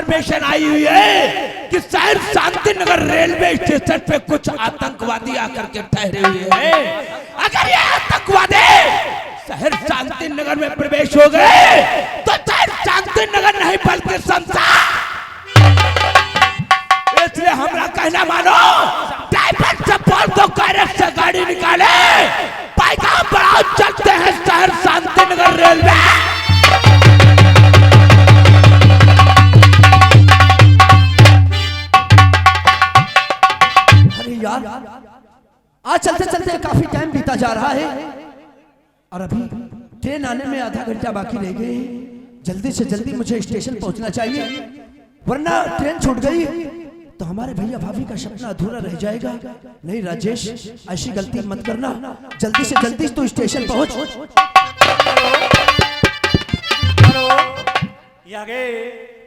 Information आई हुई है कि शहर शांति नगर रेलवे स्टेशन पे कुछ आतंकवादी आकर के ठहरे हुए हैं। अगर ये आतंकवादी शहर शांति नगर में प्रवेश हो गए तो शहर शांति नगर नहीं बल्कि शमशान। इसलिए हमारा कहना मानो, ड्राइवर से बोल दो कैरेट से गाड़ी निकाले, पैगाम बढ़ाओ, चलते हैं शहर शांति नगर रेलवे। अरे यार, आज चलते चलते काफी टाइम बीता जा रहा है और अभी ट्रेन आने में आधा घंटा बाकी रह गए। जल्दी से जल्दी मुझे स्टेशन पहुंचना चाहिए, वरना ट्रेन छूट गई तो हमारे भैया भाभी का सपना अधूरा रह जाएगा। नहीं राजेश, ऐसी गलती मत करना, जल्दी से जल्दी तू स्टेशन पहुंच। आगे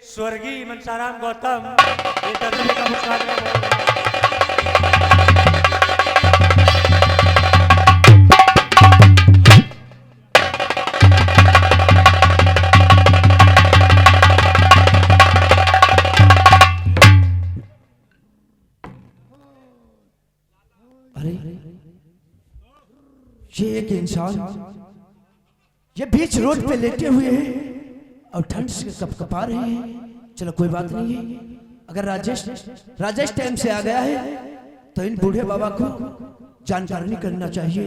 स्वर्गीय मनसाराम गौतम ये तर्जुमे का मुस्कान अरे ये एक इंसान ये बीच रोड पे लेटे हुए हैं और ठंड से कपकपा रहे हैं। चलो कोई बात नहीं है, अगर राजेश टाइम से आ गया है तो इन बूढ़े बाबा को जानकारी करना चाहिए।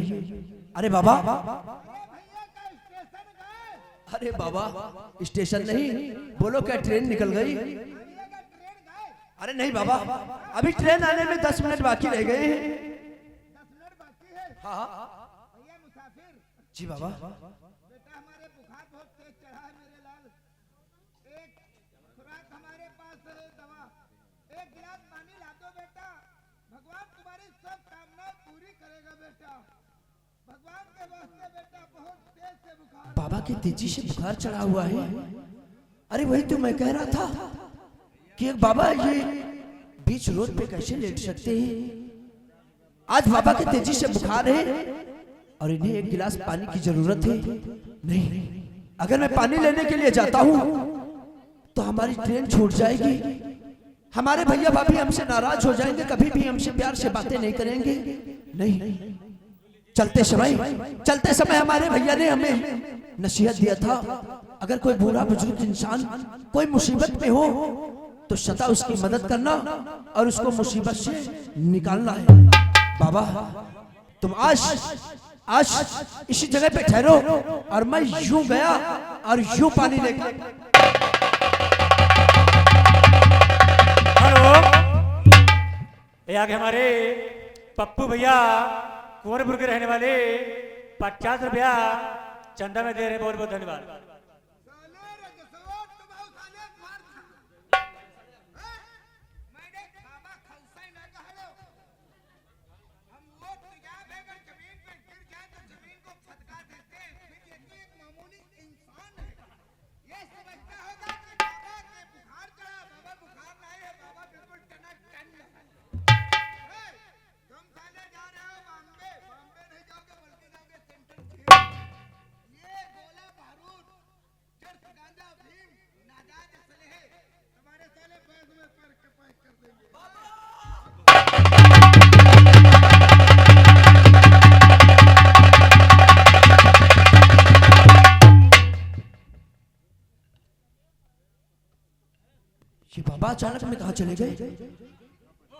अरे बाबा, अरे बाबा स्टेशन नहीं, बोलो क्या ट्रेन निकल गई? अरे नहीं बाबा, अभी ट्रेन आने में 10 मिनट बाकी रह गए हैं। हाँ भैया मुसाफिर जी बाबा। बेटा हमारे बुखार बहुत तेज चढ़ा है मेरे लाल। एक खुराक हमारे पास है, दवा, एक गिलास पानी ला दो बेटा। भगवान तुम्हारी सब कामनाएं पूरी करेगा बेटा, भगवान के वास्ते बेटा। बहुत तेज से बुखार, बाबा की तेजी से बुखार चढ़ा हुआ है। अरे वही तो मैं कह रहा था कि एक बाबा ये बीच रोड पे कैसे लेट सकते हैं। आज बाबा की तेजी से बुखार है और इन्हें एक गिलास पानी की जरूरत है। नहीं, अगर मैं पानी लेने के लिए जाता हूं तो हमारी ट्रेन छूट जाएगी, हमारे भैया भाभी हमसे नाराज हो जाएंगे, कभी भी हमसे प्यार से बातें नहीं करेंगे। नहीं, चलते समय हमारे भैया ने हमें नसीहत दिया था, अगर कोई बूढ़ा बुजुर्ग इंसान कोई मुसीबत में हो तो सदा उसकी मदद करना और उसको मुसीबत से निकालना है। बाबा तुम आज इसी जगह पे ठहरो और मैं यूं गया और यूं पानी लेकर। हेलो, ये आगे हमारे पप्पू भैया कुंवरपुर के रहने वाले 50 रुपया चंदा में दे रहे, बहुत बहुत धन्यवाद। ये बाबा अचानक में कहा चले गए?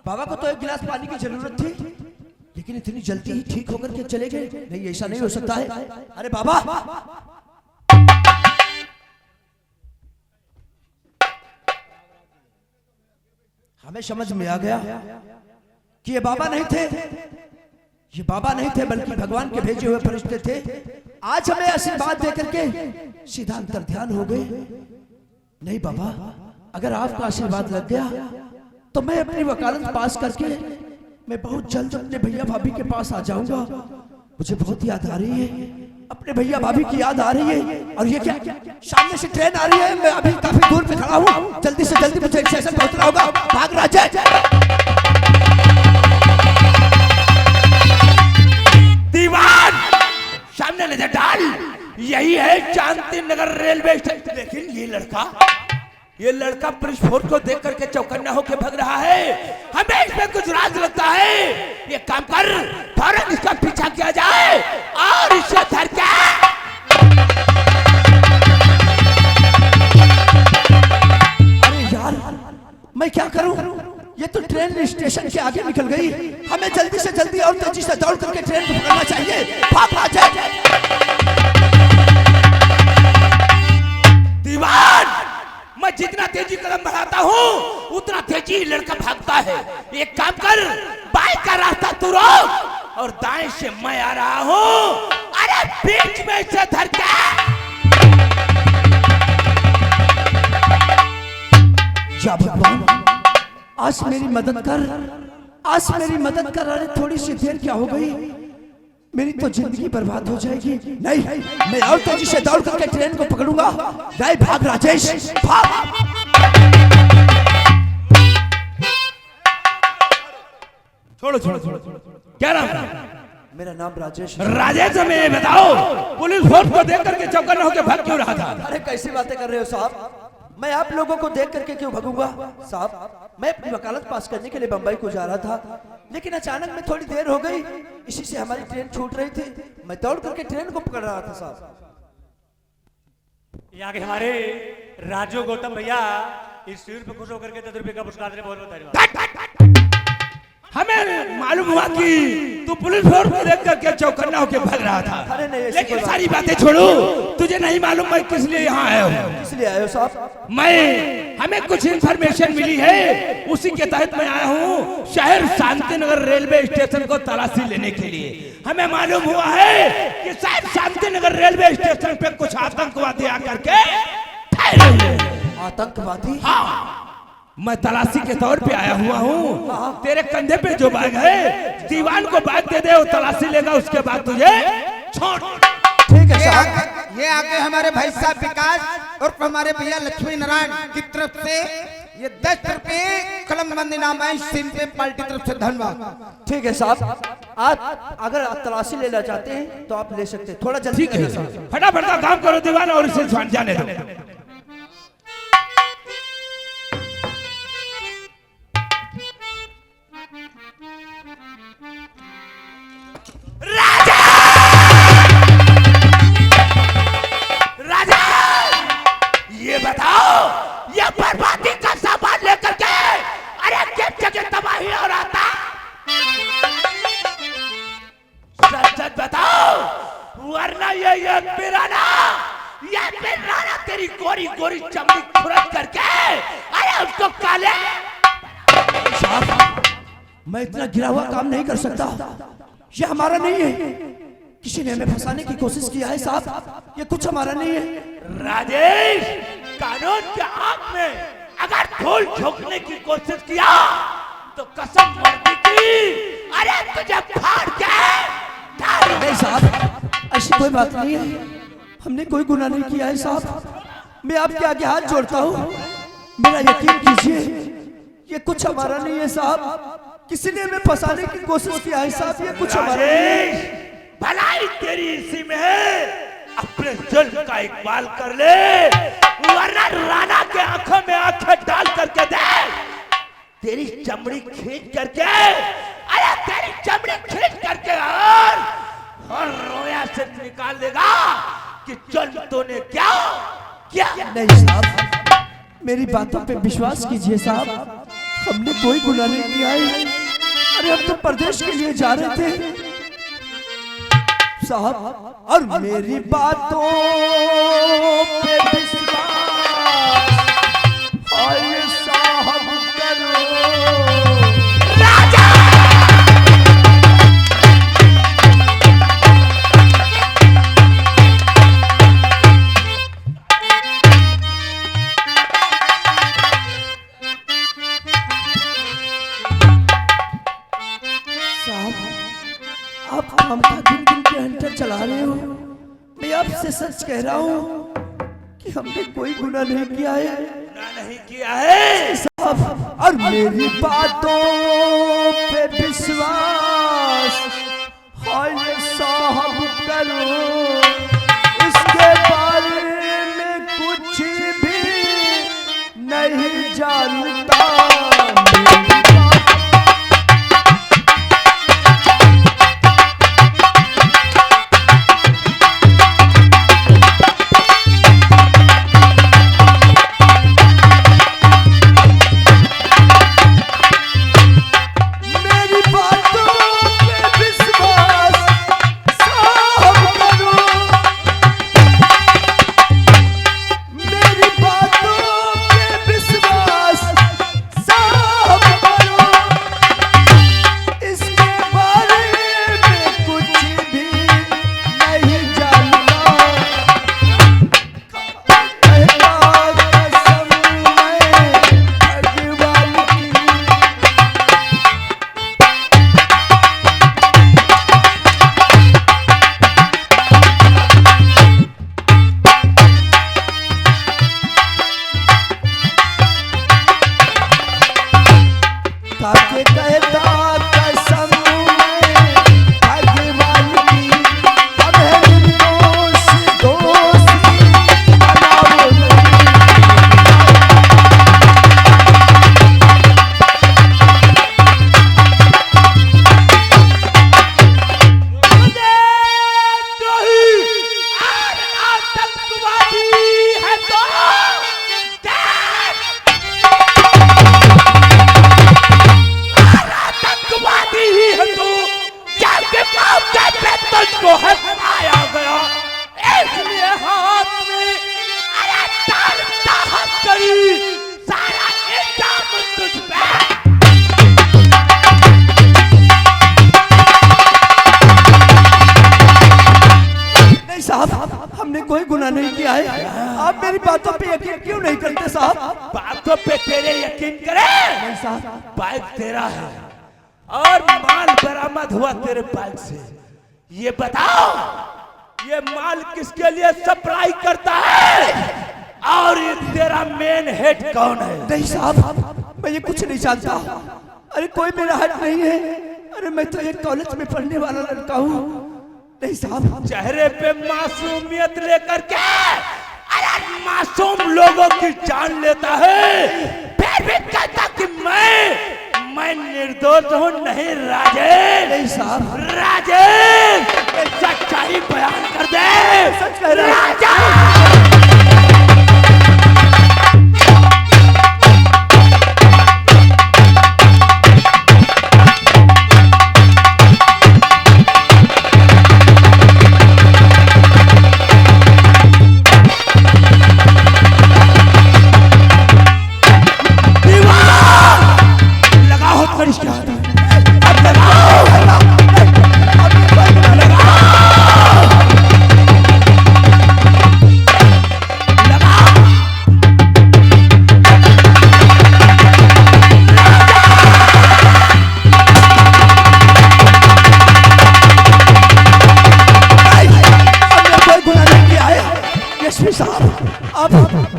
बाबा को तो एक गिलास पानी की जरूरत थी, लेकिन इतनी जल्दी ही ठीक होकर के चले गए? नहीं, ऐसा नहीं हो सकता है। अरे बाबा, हमें समझ में आ गया कि ये बाबा नहीं थे, ये बाबा नहीं थे बल्कि भगवान के भेजे हुए फरिश्ते थे। आज हमें आशीर्वाद देकर के सीधा अंतर ध्यान हो गए। नहीं बाबा, अगर आपका आशीर्वाद लग गया तो मैं अपनी वकालत पास करके मैं बहुत जल्द अपने भैया भाभी के पास आ जाऊंगा। मुझे बहुत याद आ रही है, अपने भैया भाभी की याद आ रही है। और ये क्या, सामने से ट्रेन आ रही है, मैं अभी काफी दूर पे खड़ा हूँ, जल्दी से जल्दी मुझे स्टेशन पहुंचना होगा। भाग राजेश। दीवान सामने नजर डाल, यही है शांति नगर रेलवे स्टेशन। लेकिन ये लड़का ये लड़का पुलिस फोर्स को देख करके चौकन्ना होकर भाग रहा है। हमें इसमें कुछ राज लगता है। ये काम कर, फौरन इसका पीछा किया जाए और इसे धर के मैं क्या करूं? ये तो ट्रेन स्टेशन के आगे निकल गई। हमें जल्दी से जल्दी और तेजी से दौड़ करके ट्रेन को पकड़ना चाहिए। भाग राजेश। दीवान, मैं जितना तेजी कदम बढ़ाता हूँ उतना तेजी लड़का भागता है। एक काम कर, बाएं का रास्ता तू रोक और दाएं से मैं आ रहा हूँ। अरे बीच में से धर के जा भगवान, आज मेरी मदद कर, आज मेरी मदद कर। अरे थोड़ी सी देर क्या हो गई, मेरी तो जिंदगी बर्बाद हो जाएगी। नहीं, मैं और तेजी से दौड़ करके ट्रेन को पकड़ूंगा। नहीं, भाग राजेश, भाग। छोड़ो छोड़ो छोड़ो। क्या नाम है? मेरा नाम राजेश। राजेश, हमें ये बताओ, पुलिस फोर्स को देख करके चौकन्ना होकर भाग क्यों रहा था? अरे कैसी बातें कर रहे हो साहब? मैं आप लोगों को देख करके क्यों भागूंगा साहब? मैं अपनी वकालत पास करने के लिए बंबई को जा रहा था, लेकिन अचानक में थोड़ी देर हो गई, इसी से हमारी ट्रेन छूट रही थी। मैं दौड़ करके ट्रेन को पकड़ रहा था साहब। यहाँ के हमारे राजू गौतम भैया इस सीट पे खुश होकर के 10 रुपए का पुरस्कार देने बहुत धन्यवाद। हमें मालूम हुआ कि तू पुलिस फोर्स को देख करके चौकन्ना होकर भाग रहा था। अरे नहीं, ऐसी लेकिन कोई सारी बातें छोड़ो, तुझे नहीं मालूम मैं किस लिए यहाँ आया हूँ? इसलिए आए हो साहब? हमें कुछ इंफॉर्मेशन मिली है, उसी के तहत मैं आया हूँ शहर शांतिनगर रेलवे स्टेशन को तलाशी लेने के लिए। हमें मालूम हुआ है कि शायद शांतिनगर रेलवे स्टेशन पे कुछ आतंकवादी आकर के ठहरे हुए हैं। आतंकवादी? हाँ, मैं तलाशी के तौर पे आया हुआ हूँ। तेरे कंधे पे जो बैग है, दीवान को बैग दे दे, वो तलाशी लेगा, उसके बाद तुझे छोड़। ठीक है साहब। ये आगे हमारे भाई साहब विकास और हमारे भैया लक्ष्मी नारायण की तरफ से ये 10 रुपए कलमबंदी नाम है सिम पे पार्टी तरफ से धन्यवाद। ठीक है साहब, आप अगर आप तलाशी लेना चाहते हैं तो आप ले सकते हैं। थोड़ा जल्दी ठीक है करिए साहब। फटाफट का काम करो दीवान और इसे जाने दो। राजा, राजा, ये बताओ, ये बर्बादी का सामान लेकर के अरे किस जगह तबाही हो रहा था? सच सच बताओ, वरना ये पिराना तेरी गोरी गोरी चमड़ी खुरच करके अरे उसको काले। साहब, मैं इतना गिरा हुआ काम नहीं कर सकता। ये हमारा नहीं है। किसी ने हमें फंसाने की कोशिश किया है साहब। ये कुछ हमारा नहीं है। राजेश, कानून के आग में अगर धूल झोंकने की कोशिश किया तो कसम मर्दी की अरे तुझे फाड़ के डाल। नहीं साहब, ऐसी कोई बात नहीं है। हमने कोई गुनाह नहीं किया है साहब। मैं आपके आगे हाथ जोड़ता हूँ, मेरा यकीन कीजिए, ये कुछ हमारा नहीं है साहब। किसी ने हमें फंसाने की कोशिश किया है साहब। ये कुछ हमारा नहीं है। भलाई तेरी इसी में है। अपने जुल्म का इकबाल कर ले, वरना राणा के आंखों में आंखें डाल करके दे, तेरी चमड़ी खींच करके अरे तेरी चमड़ी खींच करके और रोया से निकाल देगा कि जुल्म तूने क्या क्या। नहीं साहब, मेरी बातों पे विश्वास कीजिए साहब। हमने कोई गुनाह नहीं किया है। अरे हम तो परदेश के लिए जा रहे थे साहब, और मेरी बातों पे विश्वास आए साहब करो। राजा, आप काम का दिन दिन के हंटर चला रहे हो। मैं आपसे सच कह रहा हूँ कि हमने कोई गुनाह नहीं किया है नहीं किया है साहब। और मेरी बातों पे विश्वास हाय साहब करो। इसके बारे में कुछ भी नहीं जानता। हमने कोई गुनाह नहीं किया है। आप मेरी बातों पे यकीन क्यों नहीं करते साहब? बातों पे तेरे यकीन करे, बाइक तेरा है और माल बरामद हुआ तेरे बाइक से। ये बताओ ये माल किसके लिए सप्लाई करता है और ये तेरा मेन हेड कौन है? नहीं साहब मैं ये कुछ नहीं जानता। अरे कोई मेरा हेड नहीं है। अरे मैं तो एक कॉलेज में पढ़ने वाला लड़का हूँ। नहीं साहब चेहरे पे मासूमियत लेकर के अरे मासूम लोगों की जान लेता है, फिर भी कहता कि मैं निर्दोष हूँ। नहीं राजेश, नहीं साहब राजेश सच्चाई बयान कर दे। सच कह रहा है राजेश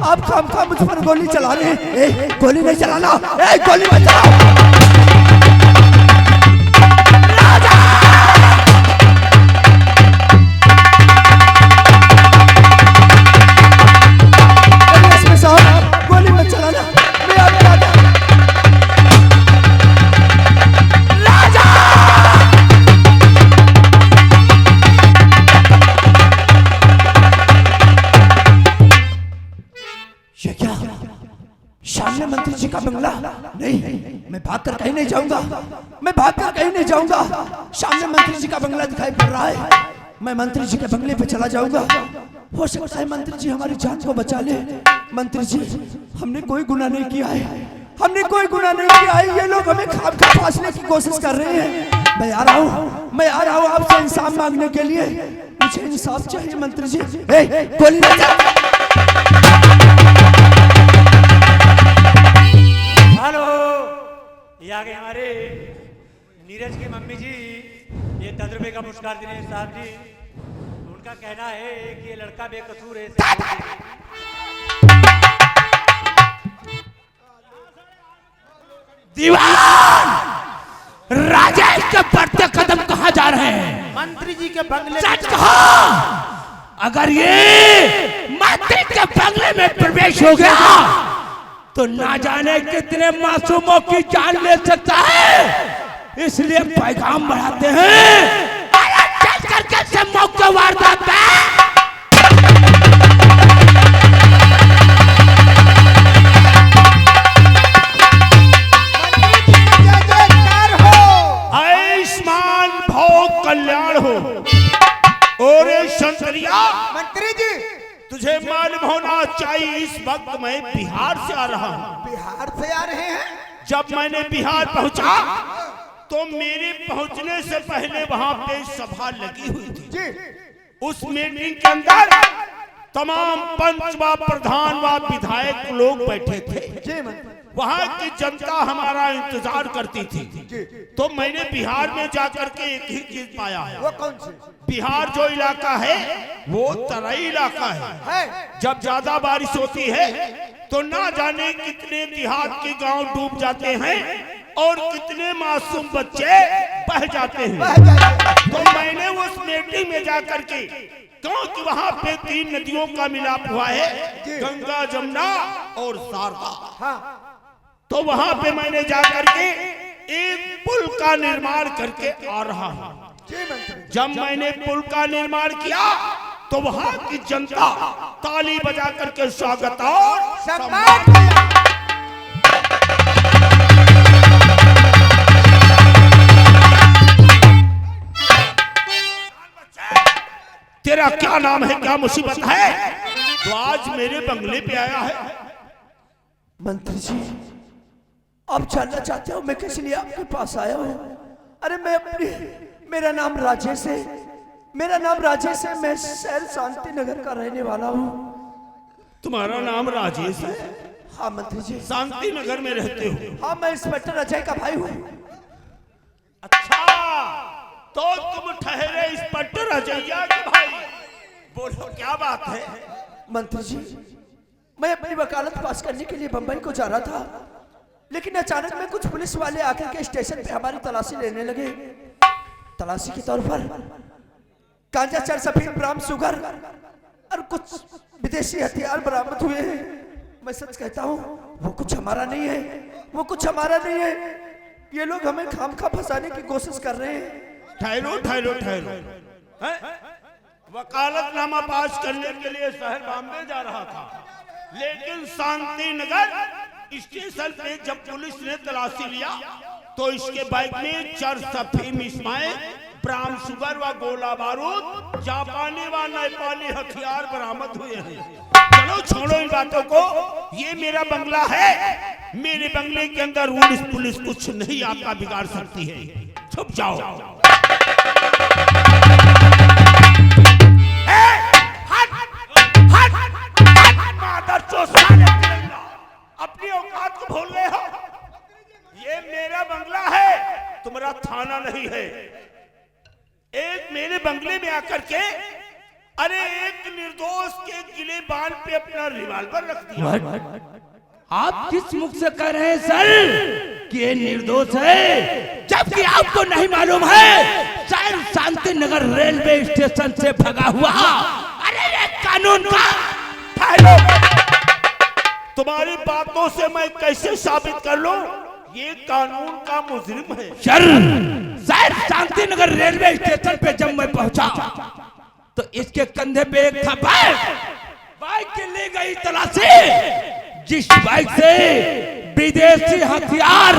आप खामखा मुझ पर गोली चला रहे हैं। गोली नहीं चलाना, गोली मत चलाओ। साहब गोली मत चलाना, मैं आपको सामने मंत्री जी का बंगला? नहीं मैं भागकर कहीं नहीं जाऊंगा, मैं भागकर कहीं नहीं जाऊंगा। सामने मंत्री जी का बंगला दिखाई पड़ रहा है, मैं मंत्री जी के बंगले पे चला जाऊंगा। हो सकता है मंत्री जी हमारी जान को बचा ले। मंत्री जी हमने कोई गुनाह नहीं किया है, हमने कोई गुनाह नहीं किया है। ये लोग हमें खामखा फांसने की कोशिश कर रहे हैं। मैं आ रहा हूँ आपसे इंसाफ मांगने के लिए। मुझे इंसाफ चाहिए मंत्री जी। गोली नहीं चला। हेलो, ये आगे हमारे नीरज की मम्मी जी, ये 10 रुपए का पुरस्कार दिने साहब जी। उनका कहना है कि ये लड़का बेकसूर है। दीवान राजेश के बढ़ते कदम कहाँ जा रहे हैं? मंत्री जी के बंगले। सच कहा, अगर ये मंत्री के बंगले में प्रवेश हो गया तो ना जाने कितने मासूमों की जान ले सकता है। इसलिए पैगाम बढ़ाते हैं, अरे चल करके से मौके वारदात पे। आयुष्मान भव कल्याण हो। और शंकरिया मंत्री जी, तुझे मालूम होना चाहिए इस वक्त मैं बिहार से आ रहा हूँ। बिहार से आ रहे हैं? जब मैंने बिहार पहुंचा तो मेरे पहुंचने से पहले वहां पे सभा लगी हुई थी जी। उस मीटिंग के अंदर तमाम पंच व प्रधान व विधायक लोग बैठे थे। जी मंत्री। वहां की जनता हमारा इंतजार करती थी। तो मैंने बिहार में जाकर के एक ही चीज पाया है। वो कौन सी? बिहार जो इलाका है वो तराई इलाका है। जब ज्यादा बारिश होती है तो ना जाने कितने देहात के गांव डूब जाते हैं और कितने मासूम बच्चे बह जाते हैं। तो मैंने उस मीटिंग में जाकर के, क्योंकि वहां पे 3 नदियों का मिलाप हुआ है, गंगा, जमुना और शारदा। तो वहां पे मैंने जाकर के एक पुल का निर्माण करके आ रहा हूं। जब मैंने पुल का निर्माण किया तो वहां की जनता ताली बजा करके स्वागत और सम्मान किया। तेरा क्या नाम है, क्या मुसीबत है, तो आज मेरे बंगले पे आया है? मंत्री जी, आप जानना चाहते हो मैं किस लिए आपके पास आया हूँ? अरे मेरा नाम राजेश है। मेरा नाम राजेश है। मैं शहर शांति नगर का रहने वाला हूँ। तुम्हारा नाम राजेश है? हाँ मंत्री जी। शांति नगर में रहते हो? हाँ, मैं इंस्पेक्टर अजय का भाई हूँ। अच्छा, तो तुम ठहरे इंस्पेक्टर अजैया के भाई। बोलो क्या बात है? मंत्री जी, मैं अपनी वकालत पास करने के लिए बंबई को जा रहा था, लेकिन अचानक में कुछ पुलिस वाले आकर के स्टेशन पे हमारी तलाशी लेने लगे। तलाशी के तौर पर गांजा, चरस, अफीम, ब्राह्म, शुगर और कुछ विदेशी हथियार बरामद हुए हैं। मैं सच कहता हूँ, वो कुछ हमारा नहीं है, वो कुछ हमारा नहीं है। ये लोग हमें खामखा फंसाने की कोशिश कर रहे हैं। ठहरो ठहरो ठहरो। वकालतनामा पास करने के लिए शहर बॉम्बे जा रहा था, लेकिन शांति नगर स्टेशन पे जब पुलिस ने तलाशी लिया तो इसके बाइक में चरस, अफीम, स्माइल, ब्राह्म, शुगर व गोला बारूद, जापानी व नेपाली हथियार बरामद हुए हैं। चलो छोड़ो इन बातों को, ये मेरा बंगला है। मेरे बंगले के अंदर पुलिस कुछ नहीं आपका बिगाड़ सकती है। छुप जाओ। अपनी औकात को भूल गए हो? ये मेरा बंगला है, तुम्हारा थाना नहीं है। एक मेरे बंगले में आकर के अरे एक निर्दोष के गिलेबान पे अपना रिवॉल्वर रख दिया। आप किस मुख से कह रहे हैं सर कि ये निर्दोष है, जबकि आपको नहीं मालूम है शहर शांति नगर रेलवे स्टेशन से भगा हुआ अरे ये कानून का तुम्हारी बातों से मैं कैसे साबित कर लूं ये कानून का मुजरिम है? शहर शांति नगर रेलवे स्टेशन पे जब मैं पहुंचा तो इसके कंधे पे एक था बाइक की ली गई तलाशी, जिस बाइक से विदेशी हथियार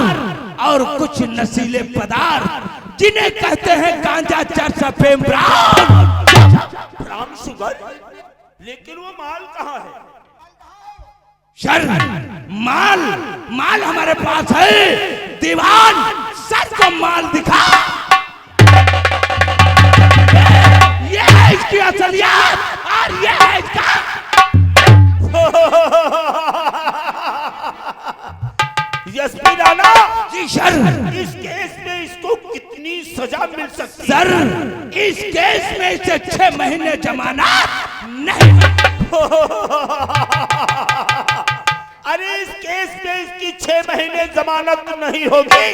और कुछ नशीले पदार्थ जिन्हें कहते हैं गांजा, चरस, अफीम, ब्राह्म, शुगर, लेकिन वो माल कहाँ है? सर माल हमारे पास है। दीवान सर को माल दिखा। ये है इसकी असलियत और ये है इसका। एसपी राणा जी सर, इस केस में इसको कितनी सजा मिल सकती है? सर इस केस में इसे 6 महीने जमानत नहीं। अरे इस केस में इसकी 6 महीने जमानत नहीं होगी,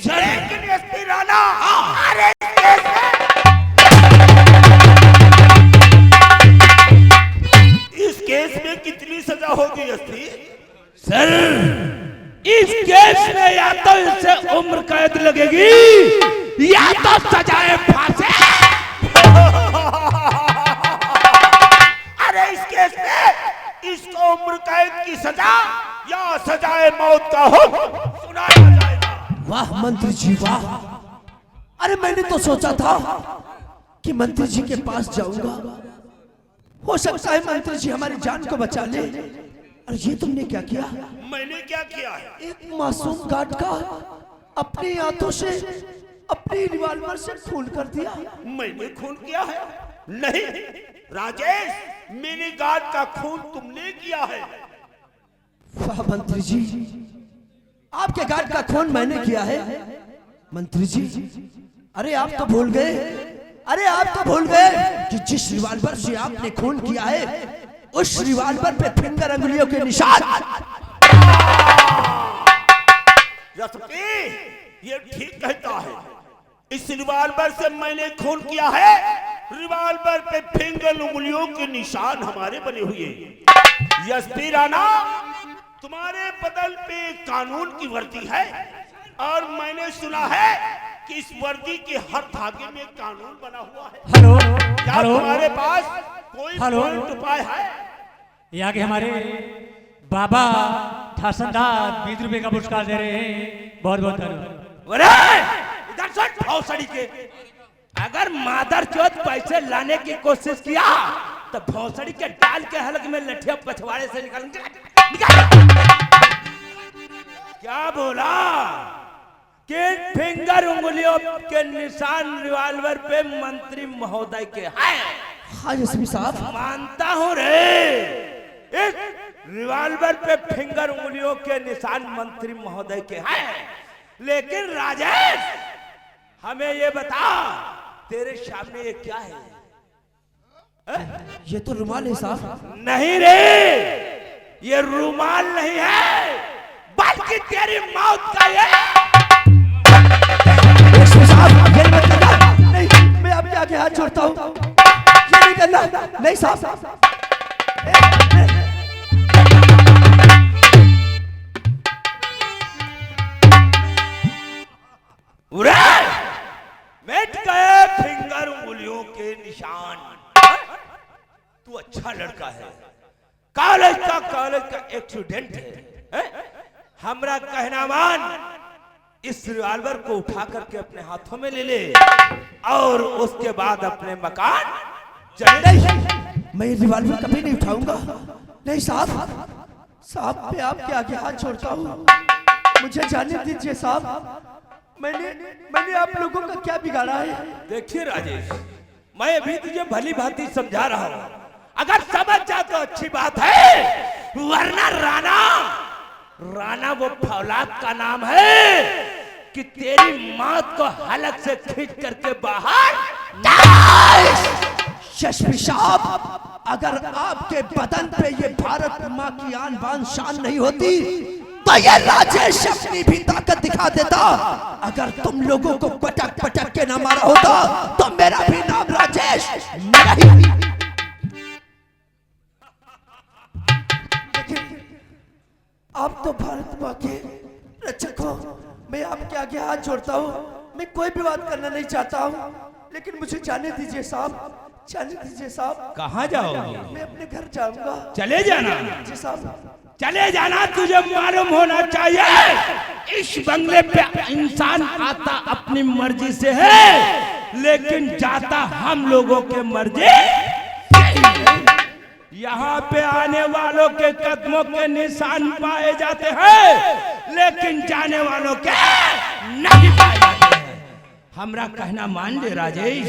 लेकिन एसपी राणा अरे इस केस में कितनी सजा होगी एसपी? सर मौत का हुक्म सुनाया जाएगा। वाह मंत्री जी वाह। अरे मैंने तो सोचा था कि मंत्री जी के पास जाऊंगा, हो सकता है मंत्री जी हमारी जान को बचा ले। और ये तुमने क्या किया? मैंने क्या किया है? एक मासूम गार्ड का अपने हाथों से अपनी रिवॉल्वर से खून कर दिया। मैंने खून किया है? नहीं राजेश, मेरे गार्ड का खून तुमने किया है। वाह मंत्री जी, आपके गार्ड का खून मैंने किया है। मंत्री जी अरे आप तो भूल गए, अरे आप तो भूल गए कि जिस रिवॉल्वर से आपने खून किया है उस रिवॉल्वर पे फिंगर अंगुलियों के निशान। ये ठीक कहता है, इस रिवॉल्वर से मैंने खून किया है। रिवॉल्वर पे फिंगर उंगलियों के निशान हमारे बने हुए। एसपी राणा, तुम्हारे बदल पे कानून की वर्दी है और मैंने सुना है कि इस वर्दी के हर धागे में कानून बना हुआ है। हेलो क्या हेलो तुम्हारे पास कोई हेलो। पॉइंट उपाय है? यहाँ के हमारे बाबा ठासनदार 20 रुपए का पुरस्कार दे रहे हैं, बहुत बहुत धन्यवाद। अरे इधर से भौसड़ी के, अगर मादर चौथ पैसे लाने की कोशिश किया तो भौसड़ी के डाल के हलक में लठिया पछवाड़े से निकाल क्या बोला कि फिंगर उंगलियों के निशान रिवॉल्वर पे मंत्री महोदय के हैं। हाँ एसपी साहब, मानता हूं रे, इस रिवॉल्वर पे फिंगर उंगलियों के निशान मंत्री महोदय के हैं, लेकिन राजेश हमें ये बता तेरे सामने ये क्या है? ये तो रुमाल है साहब। नहीं रे, ये रुमाल नहीं है बल्कि तेरी मौत का ये। एसपी साहब ये मत करना, नहीं मैं आपके आगे हाथ जोड़ता हूँ, ये नहीं करना, नहीं साहब। मिट गए फिंगर उंगलियों के निशान। तू अच्छा लड़का है, कॉलेज का एक्सीडेंट है? हमरा कहना मान, इस रिवॉल्वर को उठा करके अपने हाथों में ले ले और उसके बाद अपने मकान चले। नहीं, मैं ये रिवॉल्वर कभी नहीं उठाऊंगा। नहीं साहब, साहब मैं आपके आगे हाथ छोड़ता हूँ, मुझे जाने दीजिए साहब। मैंने आप लोगों का क्या बिगाड़ा है? देखिए राजेश, मैं अभी तुझे भली भांति समझा रहा हूँ, अगर समझ जा तो अच्छी बात है, वरना राणा वो फौलाद का नाम है कि तेरी मौत को हलक से खींच करके बाहर। एसपी साहब, अगर आपके बदन पे ये भारत माँ की आन बान शान नहीं होती तो ये राजेश अपनी भी ताकत दिखा देता। अगर तुम लोगों को पटक पटक के ना मारा होता तो मेरा भी नाम राजेश नहीं। आप तो भारत माँ के रक्षक हो, मैं आपके आगे हाथ जोड़ता हूँ। मैं कोई भी बात करना नहीं चाहता हूँ, लेकिन मुझे जाने दीजिए साहब, जाने दीजिए साहब। कहाँ जाओगे? मैं अपने घर जाऊंगा। चले जाना। जी साहब। चले जाना, तुझे मालूम होना चाहिए इस बंगले पे इंसान आता अपनी मर्जी से है, लेकिन जाता हम लोगों के मर्जी। यहाँ पे आने वालों के कदमों के निशान पाए जाते हैं, लेकिन जाने वालों के नहीं पाए जाते हैं। हमरा कहना मान ले राजेश,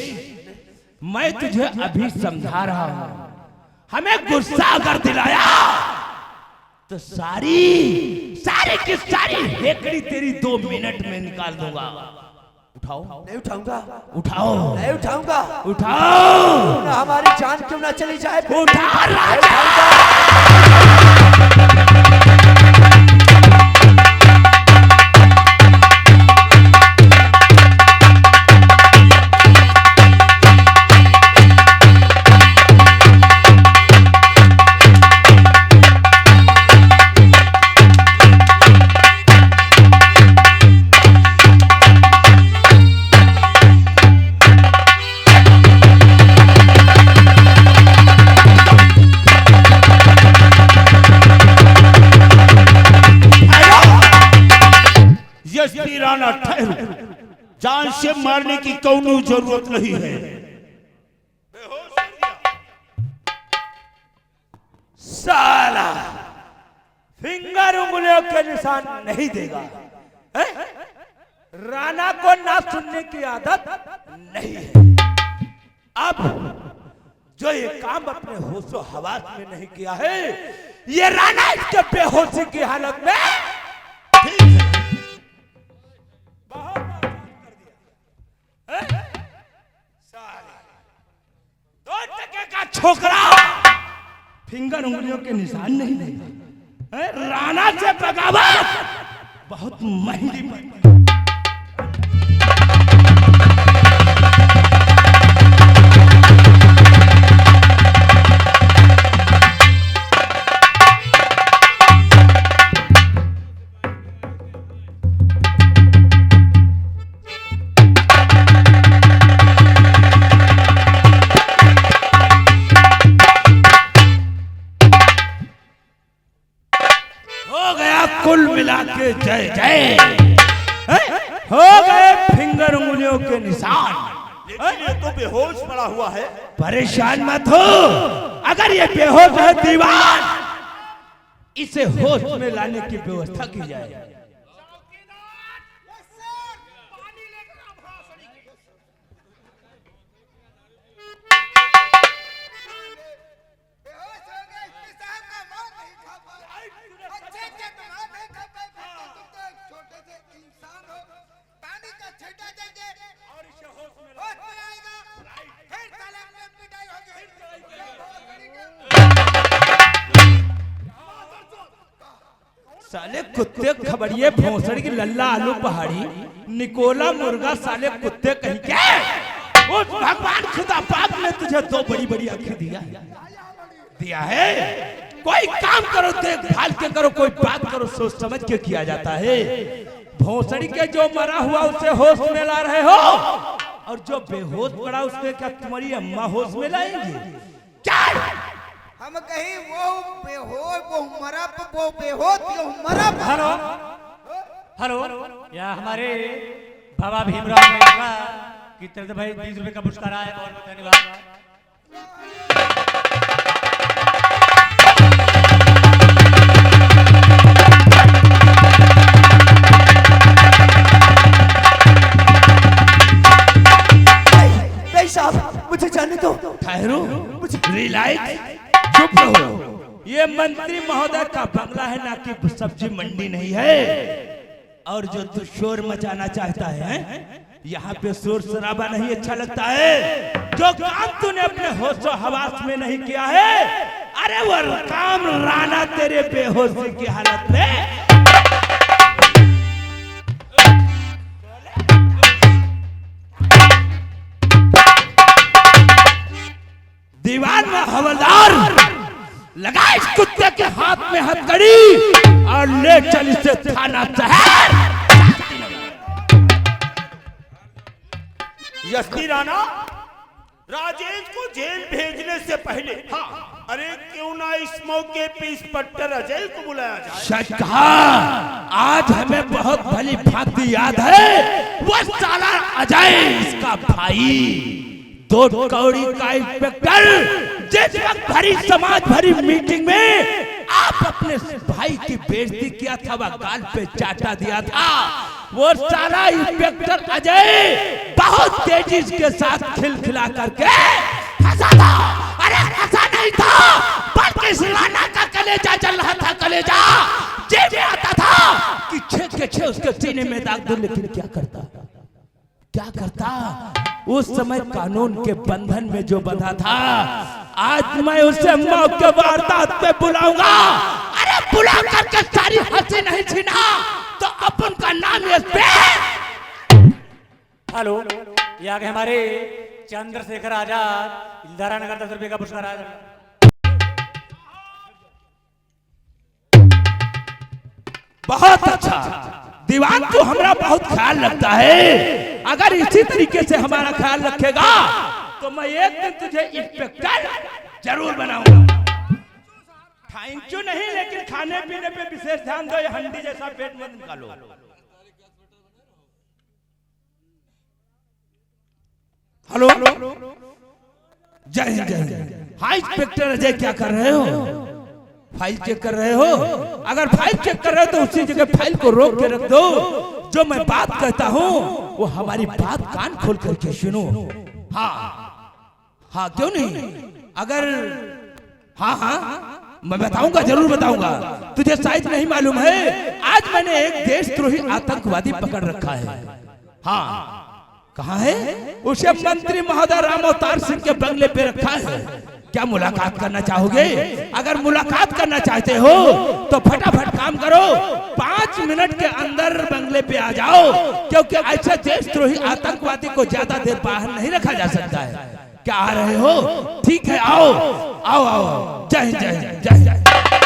मैं तुझे अभी समझा रहा हूँ, हमें गुस्सा अगर दिलाया तो सारी की सारी हेकड़ी तेरी 2 मिनट में निकाल दूंगा। उठाओ। नहीं उठाऊंगा। उठाओ। नहीं उठाऊंगा। उठाओ। ना हमारी जान क्यों ना चली जाए। उठा राजा। राणा ठहरो, जान से मारने की कोई जरूरत नहीं है। साला फिंगर उंगलियों के निशान नहीं देगा। राणा को ना सुनने की आदत नहीं है। अब जो ये काम अपने होशो हवास में नहीं किया है, ये राणा इसके बेहोशी की हालत में दो टके का छोकरा फिंगर उंगलियों के निशान नहीं देगा। राणा से बगावत बहुत महंगी पड़ती। कुल मिला के जय जय हो गए फिंगर उंगलियों के निशान। लेकिन ये तो बेहोश पड़ा हुआ है। परेशान मत हो, अगर ये बेहोश है दीवान, इसे होश में लाने की व्यवस्था की जाए। साले कुत्ते खबरिए भोसड़ की लल्ला आलू पहाड़ी निकोला मुर्गा साले कुत्ते कहीं के। उस भगवान खुदा पाक ने तुझे दो बड़ी बड़ी आंखें दिया है। कोई काम करो देखभाल के करो, कोई बात करो सोच समझ के किया जाता है। भोसड़ी के जो मरा हुआ उसे होश में ला रहे हो, और जो बेहोश पड़ा उसके क्या तुम्हारी अम्मा होश में लाएंगी क्या? हम कहीं वो बेहोश वो मरा वो बेहोश वो मरा। हेलो हेलो, या हमारे बाबा भीमराव की तरफ से भाई 20 रुपए का पुरस्कार आया, बहुत बहुत धन्यवाद। साहब मुझे जाने दो। ठहरो, रिलैक्स, चुप रहो। ये मंत्री महोदय का बंगला है, ना कि सब्जी मंडी नहीं है। और जो तू शोर मचाना चाहता है, यहाँ पे शोर शराबा नहीं अच्छा लगता है। जो काम तूने अपने होशो हवास में नहीं किया है, अरे वो काम राणा तेरे बेहोशी की हालत में दीवान में हवलदार लगा इस कुत्ते के हाथ में हथकड़ी और ले चल इसे थाना शहर। यशवी राणा, राजेश को जेल भेजने से पहले, हाँ, अरे क्यों ना इस मौके पे इंस्पेक्टर अजय को बुलाया जाए। सच कहा, आज हमें बहुत भली भांति याद है वो साला अजय इसका भाई, दो कौड़ी का इंस्पेक्टर, जिस वक्त भरी समाज भरी मीटिंग में आप अपने भाई की बेइज्जती किया था, वह गाल पे चाटा दिया था। वो सारा इंस्पेक्टर अजय बहुत तेजी के साथ खिलखिला करके हंसा था। अरे हंसा नहीं था, बल्कि राणा का कलेजा जल रहा था। कलेजा जी में आता था कि 6 के 6 उसके सीने में दाग दो। लेकिन क्या करता उस समय कानून के बंधन में जो बंधा था, आज मैं उसे मौके वारदात पे बुलाऊंगा। अरे बुला करके सारी हंसी नहीं छीना तो अपन का नाम इस पे। हेलो, ये आगे हमारे चंद्रशेखर आजाद, इंदिरा नगर 10 रुपए का पुरस्कार आया। बहुत अच्छा दीवान, तो हमारा बहुत ख्याल रखता है। अगर इसी तरीके से हमारा ख्याल रखेगा तो मैं एक दिन तुझे इंस्पेक्टर जरूर बनाऊंगा। थैंक यू नहीं, लेकिन खाने पीने पे विशेष ध्यान दो। ये हंडी जैसा पेट मत निकालो। हेलो, जय हिंद जय हिंद। हाँ इंस्पेक्टर अजय, क्या कर रहे हो? फाइल चेक कर रहे हो? अगर फाइल चेक कर रहे हो तो उसी जगह फाइल को रोक के रख दो। जो मैं बात कहता हूँ वो हमारी बात कान खोल करके सुनो। हाँ हाँ, क्यों नहीं? अगर हाँ हाँ मैं बताऊंगा, जरूर बताऊंगा। तुझे शायद नहीं मालूम है, आज मैंने एक देशद्रोही आतंकवादी पकड़ रखा है। हाँ, कहाँ है? उसे मंत्री महोदय राम अवतार सिंह के बंगले पे रखा है। क्या मुलाकात करना चाहोगे? अगर मुलाकात करना चाहते हो तो फटाफट काम करो, 5 मिनट के अंदर बंगले पे आ जाओ, क्योंकि ऐसे देशद्रोही आतंकवादी को ज्यादा देर बाहर नहीं रखा जा सकता है। क्या आ रहे हो? ठीक है, आओ आओ आओ। जय हिंद जय हिंद जय हिंद।